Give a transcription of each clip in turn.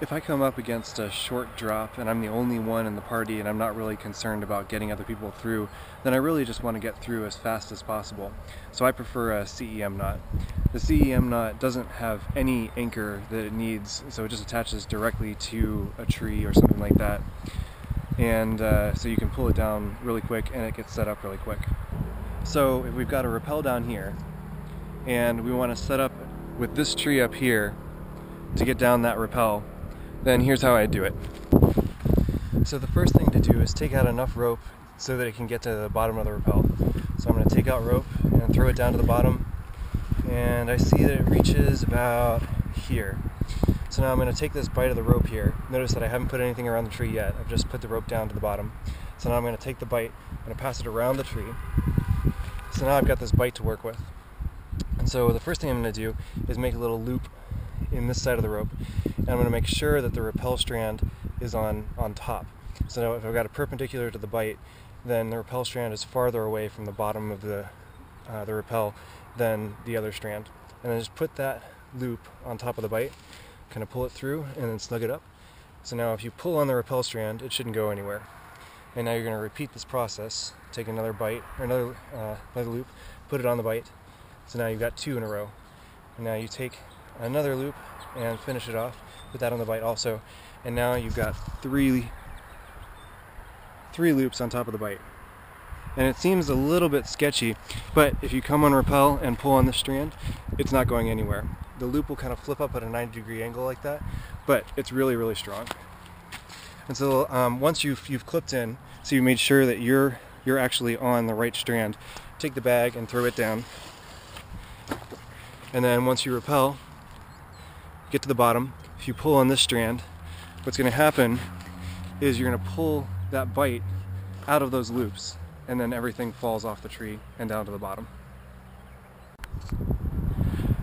If I come up against a short drop and I'm the only one in the party and I'm not really concerned about getting other people through, then I really just want to get through as fast as possible. So I prefer a CEM knot. The CEM knot doesn't have any anchor that it needs, so it just attaches directly to a tree or something like that. And so you can pull it down really quick and it gets set up really quick. So if we've got a rappel down here and we want to set up with this tree up here to get down that rappel, then here's how I do it. So the first thing to do is take out enough rope so that it can get to the bottom of the rappel. So I'm going to take out rope and throw it down to the bottom, and I see that it reaches about here. So now I'm going to take this bite of the rope here. Notice that I haven't put anything around the tree yet. I've just put the rope down to the bottom. So now I'm going to take the bite, I'm going to pass it around the tree. So now I've got this bite to work with. And so the first thing I'm going to do is make a little loop in this side of the rope, and I'm going to make sure that the rappel strand is on top. So now if I've got it perpendicular to the bite, then the rappel strand is farther away from the bottom of the rappel than the other strand. And then just put that loop on top of the bite, kind of pull it through, and then snug it up. So now if you pull on the rappel strand, it shouldn't go anywhere. And now you're going to repeat this process. Take another bite, or another loop, put it on the bite. So now you've got two in a row. And now you take another loop and finish it off, put that on the bite also, and now you've got three loops on top of the bite. And it seems a little bit sketchy, but if you come on rappel and pull on the strand, it's not going anywhere. The loop will kind of flip up at a 90-degree angle like that, but it's really, really strong. And so once you've clipped in, so you made sure that you're actually on the right strand, take the bag and throw it down. And then once you rappel, get to the bottom, if you pull on this strand, what's going to happen is you're going to pull that bite out of those loops, and then everything falls off the tree and down to the bottom.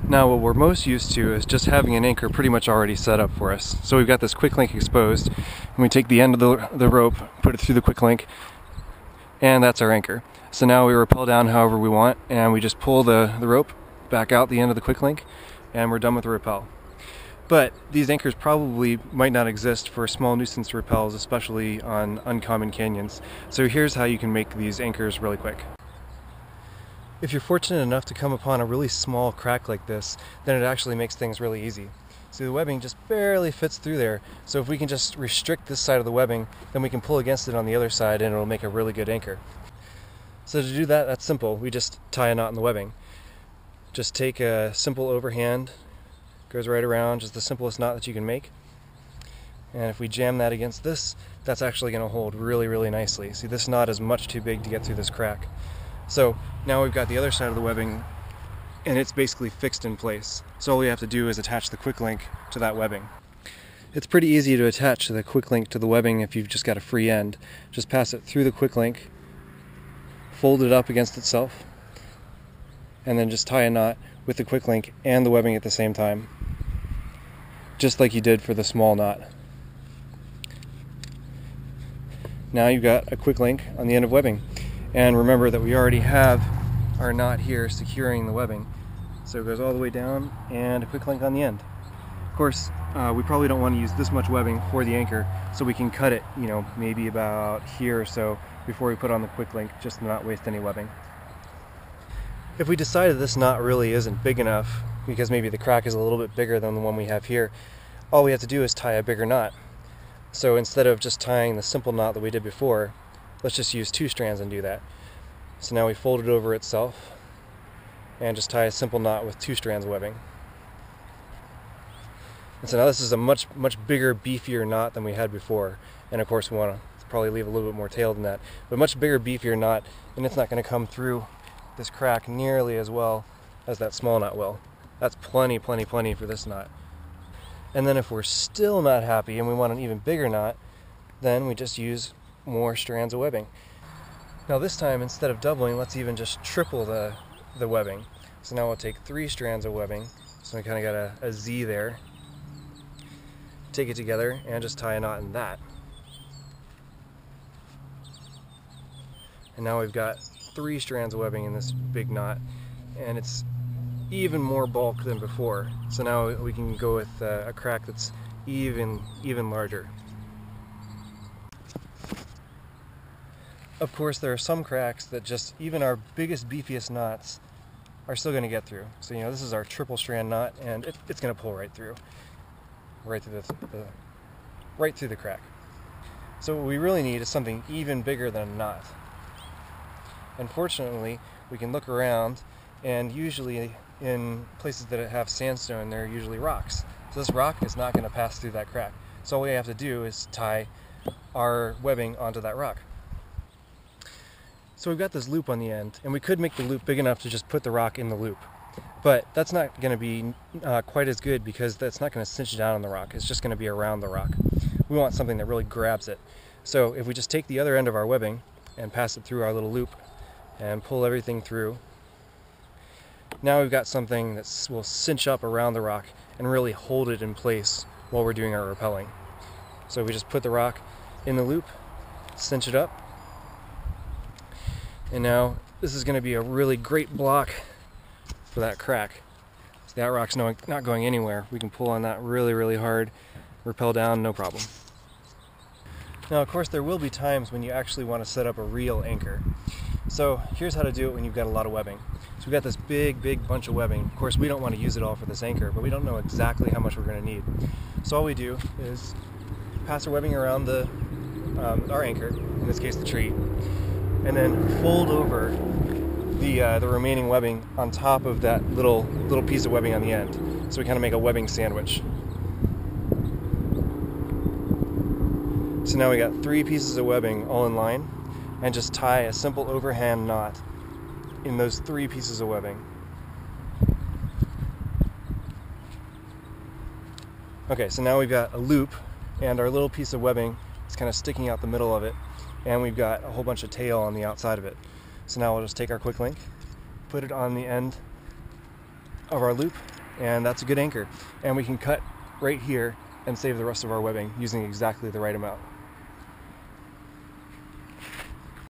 Now what we're most used to is just having an anchor pretty much already set up for us. So we've got this quick link exposed, and we take the end of the rope, put it through the quick link, and that's our anchor. So now we rappel down however we want, and we just pull the rope back out the end of the quick link, and we're done with the rappel. But these anchors probably might not exist for small nuisance rappels, especially on uncommon canyons. So here's how you can make these anchors really quick. If you're fortunate enough to come upon a really small crack like this, then it actually makes things really easy. See, the webbing just barely fits through there, so if we can just restrict this side of the webbing, then we can pull against it on the other side and it'll make a really good anchor. So to do that, that's simple. We just tie a knot in the webbing. Just take a simple overhand, goes right around, just the simplest knot that you can make. And if we jam that against this, that's actually going to hold really, really nicely. See, this knot is much too big to get through this crack. So now we've got the other side of the webbing, and it's basically fixed in place. So all we have to do is attach the quick link to that webbing. It's pretty easy to attach the quick link to the webbing if you've just got a free end. Just pass it through the quick link, fold it up against itself, and then just tie a knot with the quick link and the webbing at the same time, just like you did for the small knot. Now you've got a quick link on the end of webbing, and remember that we already have our knot here securing the webbing, so it goes all the way down and a quick link on the end. Of course, we probably don't want to use this much webbing for the anchor, so we can cut it, maybe about here or so before we put on the quick link, just to not waste any webbing. If we decide that this knot really isn't big enough, because maybe the crack is a little bit bigger than the one we have here, all we have to do is tie a bigger knot. So instead of just tying the simple knot that we did before, let's just use two strands and do that. So now we fold it over itself and just tie a simple knot with two strands of webbing. And so now this is a much bigger, beefier knot than we had before. And of course we want to probably leave a little bit more tail than that. But a much bigger, beefier knot, and it's not going to come through this crack nearly as well as that small knot will. That's plenty for this knot. And then if we're still not happy and we want an even bigger knot, then we just use more strands of webbing. Now this time, instead of doubling, let's even just triple the webbing. So now we'll take 3 strands of webbing, so we kind of got a Z there. Take it together and just tie a knot in that. And now we've got 3 strands of webbing in this big knot, and it's even more bulk than before. So now we can go with a crack that's even larger. Of course, there are some cracks that just even our biggest, beefiest knots are still going to get through. So, you know, this is our triple strand knot, and it's going to pull right through the crack. So what we really need is something even bigger than a knot. Unfortunately, we can look around, and usually in places that have sandstone, there are usually rocks. So this rock is not going to pass through that crack. So all we have to do is tie our webbing onto that rock. So we've got this loop on the end, and we could make the loop big enough to just put the rock in the loop. But that's not going to be quite as good, because that's not going to cinch down on the rock. It's just going to be around the rock. We want something that really grabs it. So if we just take the other end of our webbing and pass it through our little loop and pull everything through, now we've got something that will cinch up around the rock and really hold it in place while we're doing our rappelling. So we just put the rock in the loop, cinch it up, and now this is going to be a really great block for that crack. So that rock's not going anywhere. We can pull on that really hard, rappel down, no problem. Now, of course, there will be times when you actually want to set up a real anchor. So here's how to do it when you've got a lot of webbing. So we've got this big bunch of webbing. Of course, we don't want to use it all for this anchor, but we don't know exactly how much we're going to need. So all we do is pass our webbing around our anchor, in this case the tree, and then fold over the remaining webbing on top of that little piece of webbing on the end. So we kind of make a webbing sandwich. So now we got 3 pieces of webbing all in line, and just tie a simple overhand knot in those 3 pieces of webbing. Okay, so now we've got a loop, and our little piece of webbing is kind of sticking out the middle of it, and we've got a whole bunch of tail on the outside of it. So now we'll just take our quick link, put it on the end of our loop, and that's a good anchor. And we can cut right here and save the rest of our webbing using exactly the right amount.